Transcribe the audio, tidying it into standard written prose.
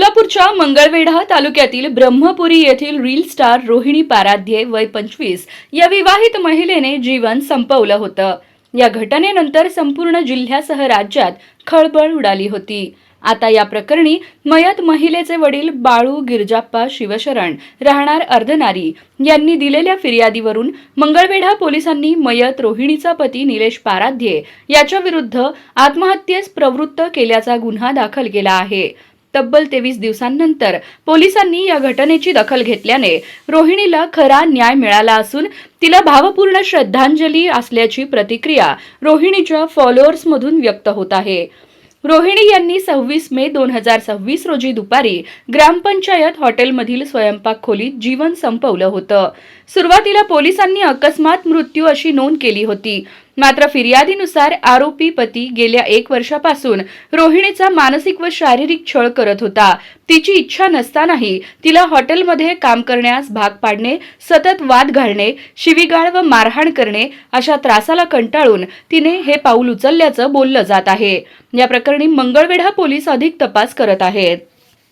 सोलापूरच्या मंगळवेढा तालुक्यातील ब्रह्मपुरी येथील रील स्टार रोहिणी पाराध्ये वय 25 या विवाहित महिलेने जीवन संपवलं होतं। या घटनेनंतर संपूर्ण जिल्ह्यासह राज्यात खळबळ उडाली होती। आता या प्रकरणी मयत महिलेचे वडील बाळू गिरजाप्पा शिवशरण राहणार अर्धनारी यांनी दिलेल्या फिर्यादीवरून मंगळवेढा पोलिसांनी मयत रोहिणीचा पती निलेश पाराध्ये याच्या विरुद्ध आत्महत्येस प्रवृत्त केल्याचा गुन्हा दाखल केला आहे। तब्बल 23 दिवसांनंतर पोलिसांनी या घटनेची दखल घेतल्याने रोहिणीला खरा न्याय मिळाला असून तिला भावपूर्ण श्रद्धांजली असल्याची प्रतिक्रिया रोहिणीच्या फॉलोअर्समधून व्यक्त होत आहे। रोहिणी यांनी 26 मे 2026 रोजी दुपारी ग्रामपंचायत हॉटेलमधील स्वयंपाक खोलीत जीवन संपवलं होतं। सुरुवातीला पोलिसांनी अकस्मात मृत्यू अशी नोंद केली होती, मात्र फिर्यादीनुसार आरोपी पती गेल्या 1 वर्षापासून रोहिणीचा मानसिक व शारीरिक छळ करत होता। तिची इच्छा नसतानाही तिला हॉटेलमध्ये काम करण्यास भाग पाडणे, सतत वाद घालणे, शिवीगाळ व मारहाण करणे अशा त्रासाला कंटाळून तिने हे पाऊल उचलल्याचं बोललं जात आहे। या प्रकरणी मंगळवेढा पोलीस अधिक तपास करत आहेत।